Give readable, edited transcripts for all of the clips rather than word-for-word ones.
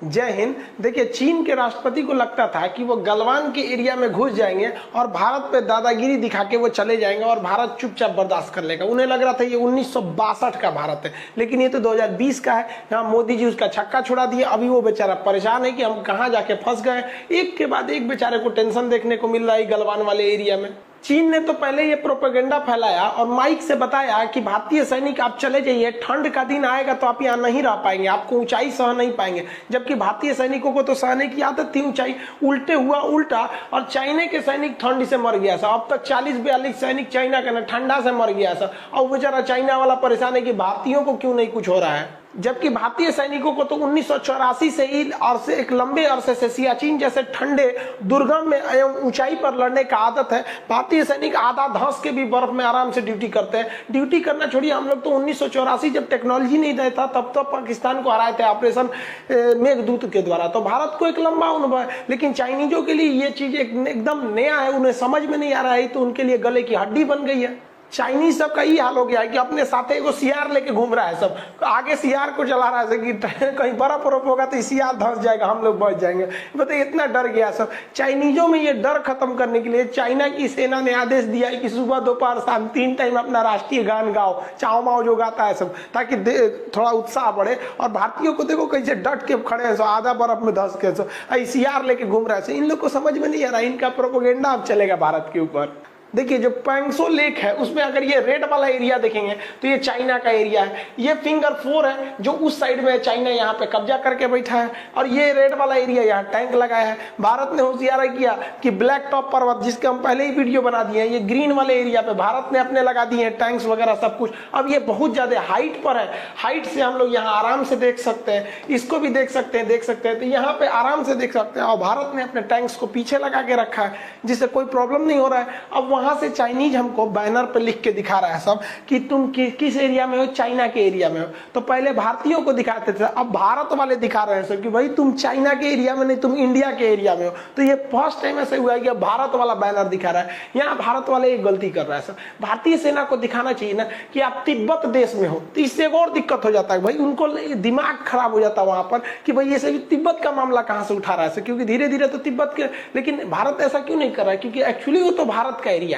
जय हिंद। देखिए, चीन के राष्ट्रपति को लगता था कि वो गलवान के एरिया में घुस जाएंगे और भारत पे दादागिरी दिखा के वो चले जाएंगे और भारत चुपचाप बर्दाश्त कर लेगा। उन्हें लग रहा था ये 1962 का भारत है, लेकिन ये तो 2020 का है। यहाँ मोदी जी उसका छक्का छुड़ा दिए। अभी वो बेचारा परेशान है कि हम कहाँ जाके फंस गए। एक के बाद एक बेचारे को टेंशन देखने को मिल रहा है गलवान वाले एरिया में। चीन ने तो पहले ये प्रोपेगेंडा फैलाया और माइक से बताया कि भारतीय सैनिक आप चले जाइए, ठंड का दिन आएगा तो आप यहाँ नहीं रह पाएंगे, आपको ऊंचाई सह नहीं पाएंगे। जबकि भारतीय सैनिकों को तो सहने की आदत थी ऊंचाई। उल्टे हुआ उल्टा, और चाइना के सैनिक ठंड से मर गया। अब तक 40-42 सैनिक चाइना का ठंडा से मर गया। और बेचारा चाइना वाला परेशान है कि भारतीयों को क्यों नहीं कुछ हो रहा है। जबकि भारतीय सैनिकों को तो 1984 से ही और से एक लंबे अरसे से सियाचिन जैसे ठंडे दुर्गम में एवं ऊंचाई पर लड़ने का आदत है। भारतीय सैनिक आधा धंस के भी बर्फ में आराम से ड्यूटी करते हैं। ड्यूटी करना छोड़िए, हम लोग तो 1984 जब टेक्नोलॉजी नहीं रहता तब तो पाकिस्तान को हराए थे ऑपरेशन मेघदूत के द्वारा। तो भारत को एक लंबा अनुभव है, लेकिन चाइनीजों के लिए ये चीज एकदम नया है, उन्हें समझ में नहीं आ रहा है, तो उनके लिए गले की हड्डी बन गई है। चाइनीज सब का ये हाल हो गया है कि अपने साथ को सियार लेके घूम रहा है। सब आगे सियार को चला रहा है कि कहीं बर्फ बर्फ होगा तो सियार धंस जाएगा, हम लोग बच जाएंगे। बताइए, इतना डर गया सब। चाइनीजों में ये डर खत्म करने के लिए चाइना की सेना ने आदेश दिया है कि सुबह दोपहर शाम 3 टाइम अपना राष्ट्रीय गान गाओ, चाओ माओ जो गाता है सब, ताकि थोड़ा उत्साह बढ़े। और भारतीयों को देखो कैसे डट के खड़े हैं, आधा बर्फ में धंस के सियार लेके घूम रहा है। इन लोग को समझ में नहीं आ रहा, इनका प्रोपेगेंडा अब चलेगा भारत के ऊपर। देखिए, जो पैंगसो लेक है उसमें अगर ये रेड वाला एरिया देखेंगे तो ये चाइना का एरिया है। ये फिंगर 4 है जो उस साइड में चाइना यहाँ पे कब्जा करके बैठा है, और ये रेड वाला एरिया यहाँ टैंक लगाया है। भारत ने होशियारी किया कि ब्लैक टॉप पर्वत, जिसके हम पहले ही वीडियो बना दिए हैं, ये ग्रीन वाले एरिया पे भारत ने अपने लगा दिए हैं टैंक्स वगैरह सब कुछ। अब ये बहुत ज्यादा हाइट पर है, हाइट से हम लोग यहाँ आराम से देख सकते हैं, इसको भी देख सकते हैं, तो यहाँ पे आराम से देख सकते हैं। और भारत ने अपने टैंक्स को पीछे लगा के रखा है, जिससे कोई प्रॉब्लम नहीं हो रहा है। अब वहां से चाइनीज हमको बैनर पे लिख के दिखा रहा है सब कि तुम किस एरिया में हो, चाइना के एरिया में हो। तो पहले भारतीयों को दिखाते थे, अब भारत वाले दिखा रहे हैं सब कि भाई तुम चाइना के एरिया में नहीं, तुम इंडिया के एरिया में हो। तो ये फर्स्ट टाइम ऐसे हुआ है कि भारत वाला बैनर दिखा रहा है। यहाँ भारत वाले एक गलती कर रहा है सर। भारतीय सेना को दिखाना चाहिए ना कि आप तिब्बत देश में हो, तो इससे एक और दिक्कत हो जाता है भाई, उनको दिमाग खराब हो जाता है वहां पर कि भाई ये सभी तिब्बत का मामला कहां से उठा रहा है, क्योंकि धीरे धीरे तो तिब्बत के, लेकिन भारत ऐसा क्यों नहीं कर रहा है, क्योंकि एक्चुअली वो तो भारत का एरिया है,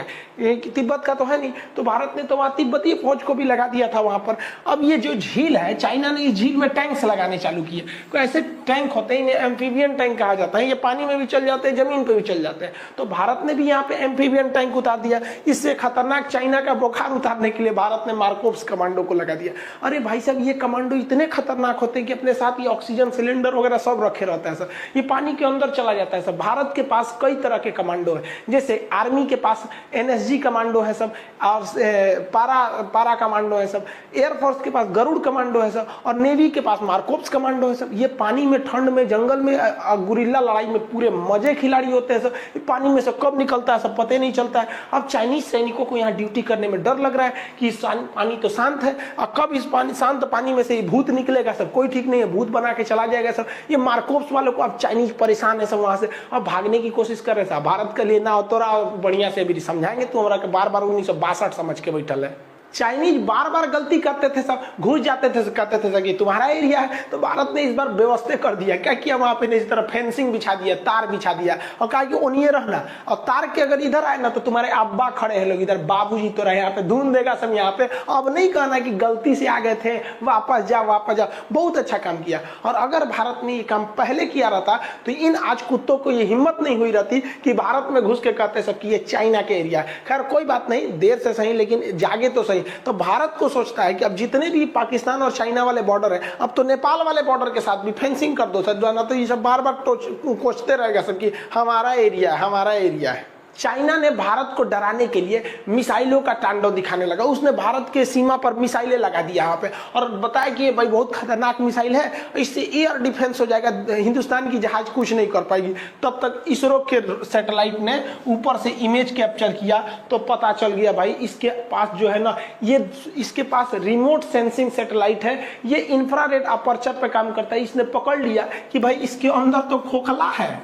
तिब्बत का तो है नहीं। तो भारत ने तो वहां तिब्बतीय फौज को भी लगा दिया था वहां पर। अब ये जो झील है, चाइना ने इस झील में टैंक्स लगाने चालू किए। तो ऐसे टैंक होते हैं, इन्हें एम्फीबियन टैंक कहा जाता है। ये पानी में भी चल जाते हैं, जमीन पे भी चल जाते हैं। तो भारत ने भी यहाँ पे एम्फीबियन टैंक उतार दिया। इससे खतरनाक चाइना का बुखार उतारने के लिए भारत ने मार्कोव्स कमांडो को लगा दिया। अरे भाई साहब, ये कमांडो इतने खतरनाक होते हैं कि अपने साथ ये ऑक्सीजन सिलेंडर वगैरह सब रखे रहता है सर। ये पानी के अंदर चला जाता है सर। भारत के पास कई तरह के कमांडो है, जैसे आर्मी के पास NSG कमांडो है सब, और पारा कमांडो है सब, एयरफोर्स के पास गरुड़ कमांडो है सब, और नेवी के पास मार्कोव्स कमांडो है सब। ये पानी में, ठंड में, जंगल में, गुरिल्ला लड़ाई में पूरे मजे खिलाड़ी होते हैं सब। ये पानी में से कब निकलता है सब पता ही नहीं चलता है। अब चाइनीज सैनिकों को यहाँ ड्यूटी करने में डर लग रहा है कि पानी तो शांत है, और कब इस शांत पानी में से भूत निकलेगा सब, कोई ठीक नहीं है, भूत बना के चला जाएगा सब। ये मार्कोव्स वालों को अब चाइनीज परेशान है सब, वहां से अब भागने की कोशिश कर रहे हैं। भारत के लिए ना तो बढ़िया से भी समझाएंगे, तो हमारा बार बार 1962 समझ के बैठल है। चाइनीज बार बार गलती करते थे सब, घुस जाते थे, कहते थे कि तुम्हारा एरिया है। तो भारत ने इस बार व्यवस्था कर दिया। क्या किया वहां पे, इस तरह फेंसिंग बिछा दिया, तार बिछा दिया, और कहा कि ओनिए रहना, और तार के अगर इधर आए ना तो तुम्हारे अब्बा खड़े हैं लोग इधर, बाबूजी तो रहे यहाँ पे, धून देगा सब यहाँ पे। अब नहीं कहना कि गलती से आ गए थे, वापस जाओ वापस जाओ। बहुत अच्छा काम किया। और अगर भारत ने ये काम पहले किया रहता तो इन आज कुत्तों को ये हिम्मत नहीं हुई रहती कि भारत में घुस के कहते सब कि ये चाइना के एरिया है। खैर कोई बात नहीं, देर से सही लेकिन जागे तो सही। तो भारत को सोचता है कि अब जितने भी पाकिस्तान और चाइना वाले बॉर्डर है, अब तो नेपाल वाले बॉर्डर के साथ भी फेंसिंग कर दो सर, ना तो ये सब बार बार कोचते रहेगा सब कि हमारा एरिया है, हमारा एरिया है। चाइना ने भारत को डराने के लिए मिसाइलों का तांडव दिखाने लगा। उसने भारत के सीमा पर मिसाइलें लगा दी यहाँ पे, और बताया कि ये भाई बहुत खतरनाक मिसाइल है, इससे एयर डिफेंस हो जाएगा, हिंदुस्तान की जहाज कुछ नहीं कर पाएगी। तब तक इसरो के सैटेलाइट ने ऊपर से इमेज कैप्चर किया तो पता चल गया भाई इसके पास जो है ना, ये इसके पास रिमोट सेंसिंग सैटेलाइट है, ये इंफ्रारेड अपर्चर पे काम करता है। इसने पकड़ लिया कि भाई इसके अंदर तो खोखला है,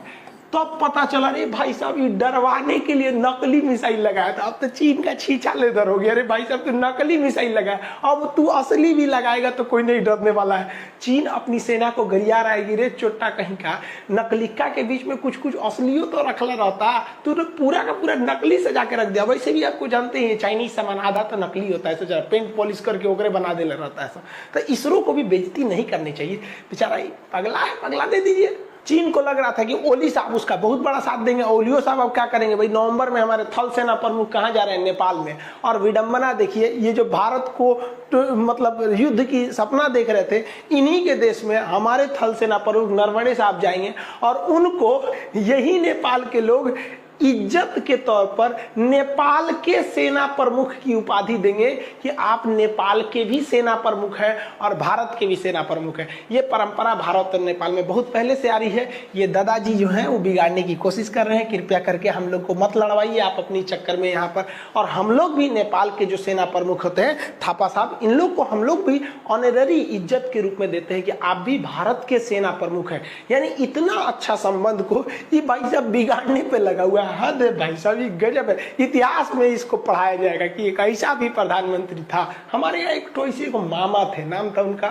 तो अब पता चला रे भाई साहब ये डरवाने के लिए नकली मिसाइल लगाया था। अब तो चीन का छीछा लेदर हो गया, अरे भाई साहब तू नकली मिसाइल लगाया, अब तू असली भी लगाएगा तो कोई नहीं डरने वाला है। चीन अपनी सेना को गरिया रहा है, रे चोटा कहीं का, नकलिका के बीच में कुछ कुछ असलियों तो रखला रहता, तू तो पूरा का पूरा नकली सजा के रख दिया। वैसे भी आपको जानते हैं चाइनीज सामान आधा तो नकली होता है, सोचा पेंट पॉलिश करके ओकरे बना देना रहता है। तो इसरो को भी बेइज्जती नहीं करनी चाहिए, बेचारा पगला है, पगला दे दीजिए। चीन को लग रहा था कि ओली साहब उसका बहुत बड़ा साथ देंगे, ओलियो साहब अब क्या करेंगे भाई, नवंबर में हमारे थल सेना प्रमुख कहाँ जा रहे हैं, नेपाल में। और विडंबना देखिए, ये जो भारत को तो मतलब युद्ध की सपना देख रहे थे, इन्हीं के देश में हमारे थल सेना प्रमुख नरवणे साहब जाएंगे और उनको यही नेपाल के लोग इज्जत के तौर पर नेपाल के सेना प्रमुख की उपाधि देंगे कि आप नेपाल के भी सेना प्रमुख हैं और भारत के भी सेना प्रमुख हैं। ये परंपरा भारत और नेपाल में बहुत पहले से आ रही है। ये दादाजी जो हैं वो बिगाड़ने की कोशिश कर रहे हैं, कृपया करके हम लोग को मत लड़वाइए आप अपनी चक्कर में यहाँ पर। और हम लोग भी नेपाल के जो सेना प्रमुख होते हैं थापा साहब, इन लोग को हम लोग भी ऑनररी इज्जत के रूप में देते हैं कि आप भी भारत के सेना प्रमुख हैं। यानी इतना अच्छा संबंध को ये भाई साहब बिगाड़ने पर लगा हुआ है। हद है भाई साहब, ये गजब है। इतिहास में इसको पढ़ाया जाएगा कि एक ऐसा भी प्रधानमंत्री था। हमारे यहाँ एक तो इसी को मामा थे, नाम था उनका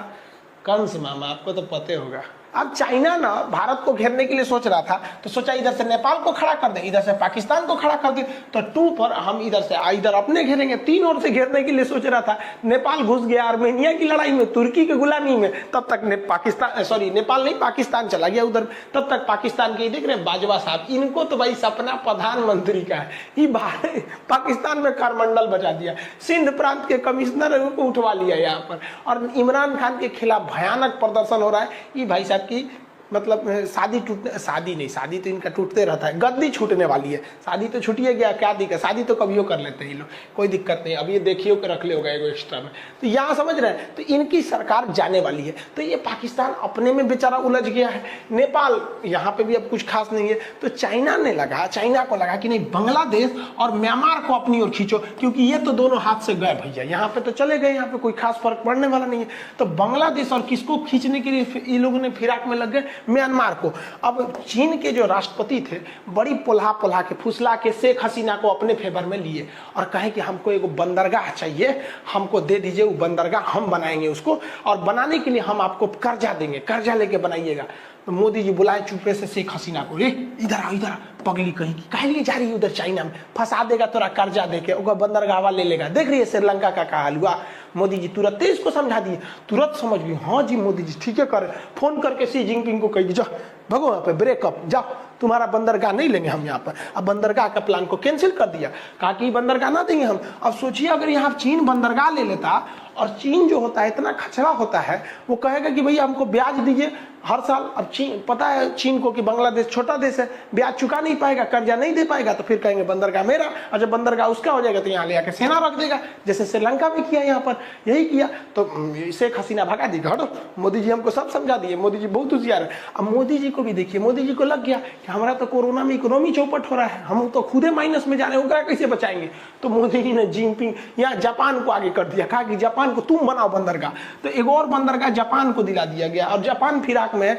कंस मामा, आपको तो पता होगा। अब चाइना ना भारत को घेरने के लिए सोच रहा था, तो सोचा इधर से नेपाल को खड़ा कर दे, इधर से पाकिस्तान को खड़ा कर दे, तो 2 पर हम इधर से इधर अपने घेरेंगे। 3 ओर से घेरने के लिए सोच रहा था। नेपाल घुस गया आर्मेनिया की लड़ाई में, तुर्की की गुलामी में, तब तक नेपाल नहीं पाकिस्तान चला गया उधर। तब तक पाकिस्तान के देख रहे बाजवा साहब, इनको तो भाई सपना प्रधानमंत्री का है, ये पाकिस्तान में करमंडल बचा दिया। सिंध प्रांत के कमिश्नर को उठवा लिया यहाँ पर, और इमरान खान के खिलाफ भयानक प्रदर्शन हो रहा है। ये भाई साहब की मतलब शादी तो इनका टूटते रहता है, गद्दी छूटने वाली है। शादी तो छूटिए गया, क्या दिक्कत, शादी तो कभी कर लेते हैं ये लोग, कोई दिक्कत नहीं। अब ये देखिए के रख ले होगा एगो एक्स्ट्रा में, तो यहाँ समझ रहे हैं, तो इनकी सरकार जाने वाली है। तो ये पाकिस्तान अपने में बेचारा उलझ गया है, नेपाल यहाँ पे भी अब कुछ खास नहीं है। तो चाइना को लगा कि नहीं, बांग्लादेश और म्यांमार को अपनी ओर खींचो, क्योंकि ये तो दोनों हाथ से गए भैया, यहाँ पे तो चले गए, यहाँ पे कोई खास फर्क पड़ने वाला नहीं है। तो बांग्लादेश और किसको खींचने के लिए ये लोगों ने फिराक में लग गए, म्यांमार को। अब चीन के जो राष्ट्रपति थे बड़ी पोल्हा के फुसला के शेख हसीना को अपने फेवर में लिए और कहे कि हमको एक बंदरगाह चाहिए, हमको दे दीजिए वो बंदरगाह, हम बनाएंगे उसको, और बनाने के लिए हम आपको कर्जा देंगे, कर्जा लेके बनाइएगा। तो मोदी जी बुलाए चुपे से शेख हसीना को, इधर आ पगली कहीं की, कहे लिए जा रही है उधर चाइना में, फंसा देगा तोरा कर्जा देके, ओकर बंदरगाह ले लेगा। देख रही है श्रीलंका का हाल हुआ। मोदी जी तुरंत इसको समझा दिए, तुरंत समझ गई, हाँ जी मोदी जी ठीक है कर। फोन करके शी जिनपिंग को कही, जाओ भगो यहाँ पे, ब्रेकअप, जाओ, तुम्हारा बंदरगाह नहीं लेंगे हम यहाँ पर। अब बंदरगाह का प्लान को कैंसिल कर दिया, कहा कि बंदरगाह ना देंगे हम। अब सोचिए अगर यहाँ चीन बंदरगाह ले लेता, और चीन जो होता है इतना खचरा होता है, वो कहेगा कि भैया हमको ब्याज दीजिए हर साल। अब चीन, पता है चीन को कि बांग्लादेश छोटा देश है, ब्याज चुका नहीं पाएगा, कर्जा नहीं दे पाएगा, तो फिर कहेंगे बंदरगाह मेरा, और जब बंदरगाह उसका हो जाएगा तो यहाँ ले आकर सेना रख देगा, जैसे श्रीलंका में किया, यहाँ पर यही किया। तो शेख हसीना भगा दी, हटो। मोदी जी हमको सब समझा दिए, मोदी जी बहुत होशियार है। अब मोदी जी को भी देखिए, मोदी जी को लग गया कि हमारा तो कोरोना में इकोनॉमी चौपट हो रहा है, हम तो खुदे माइनस में जा रहे हैं, कैसे बचाएंगे। तो मोदी जी ने जिनपिंग यहाँ जापान को आगे कर दिया, कहा कि जापान को तुम बनाओ बंदरगाह। तो एक और बंदरगाह जापान को दिला दिया गया, और जापान फिराक में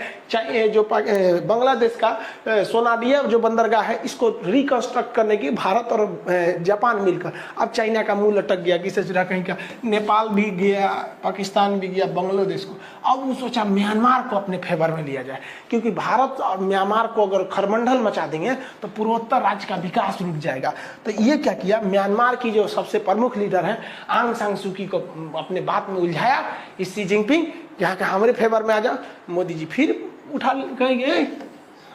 जो बांग्लादेश का सोनाडिया जो बंदरगाह है, इसको रिकंस्ट्रक्ट करने की भारत और जापान मिलकर। अब चाइना का मुंह लटक गया, किसे चुरा कहीं का, नेपाल भी गया, पाकिस्तान भी गया, बांग्लादेश को। अब वो सोचा म्यांमार को अपने फेवर में लिया जाए, क्योंकि भारत और म्यांमार को अगर खरमंडल मचा देंगे तो पूर्वोत्तर राज्य का विकास रुक जाएगा। तो ये क्या किया, म्यांमार की जो सबसे प्रमुख लीडर है आंग सान सू की को अपने बात में उलझाया, इस शी जिनपिंग यहाँ के हमारे फेवर में आ जाओ। मोदी जी फिर उठा कहेंगे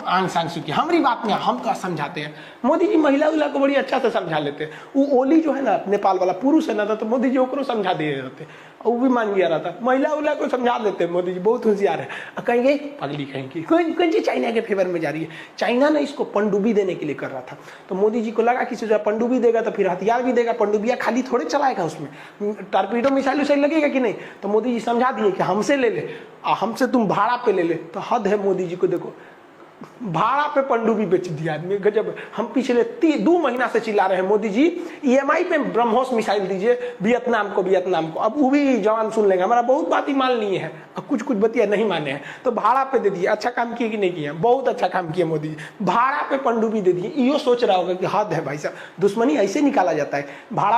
आंग सान सू की हमारी बात में हम तो समझाते हैं। मोदी जी महिला उला को बड़ी अच्छा से समझा लेते हैं। वो ओली जो है ना नेपाल वाला पुरुष है ना, तो मोदी जी ओकरो समझा दिए रहते, वो भी मान गया रहता, महिला उला को समझा देते हैं। मोदी जी बहुत होशियार है। कहेंगे पगली कहेंगी कोई जी चाइना के फेवर में जा रही है। चाइना ने इसको पनडुब्बी देने के लिए कर रहा था, तो मोदी जी को लगा कि जब पनडुब्बी देगा तो फिर हथियार भी देगा, पनडुब्बिया खाली थोड़े चलाएगा, उसमें टॉर्पीडो मिसाइल उसाइल लगेगा कि नहीं। तो मोदी जी समझा दिए कि हमसे ले ले, हमसे तुम भाड़ा पे ले ले। तो हद है मोदी जी को, देखो भाड़ा पे पनडुब्बी बेच दिया आदमी गजब। हम पिछले 2 महीना से चिल्ला रहे हैं मोदी जी ईएमआई पे ब्रह्मोस मिसाइल दीजिए वियतनाम को। अब वो भी जवान सुन लेंगे, हमारा बहुत बात ही मान लिए हैं, अब कुछ बतिया नहीं माने हैं तो भाड़ा पे दे दिए। अच्छा काम किए कि नहीं किए? बहुत अच्छा काम किए मोदी जी, भाड़ा पे पनडुब्बी दे दिए। यो सोच रहा होगा कि हद है भाई साहब, दुश्मनी ऐसे निकाला जाता है। भाड़ा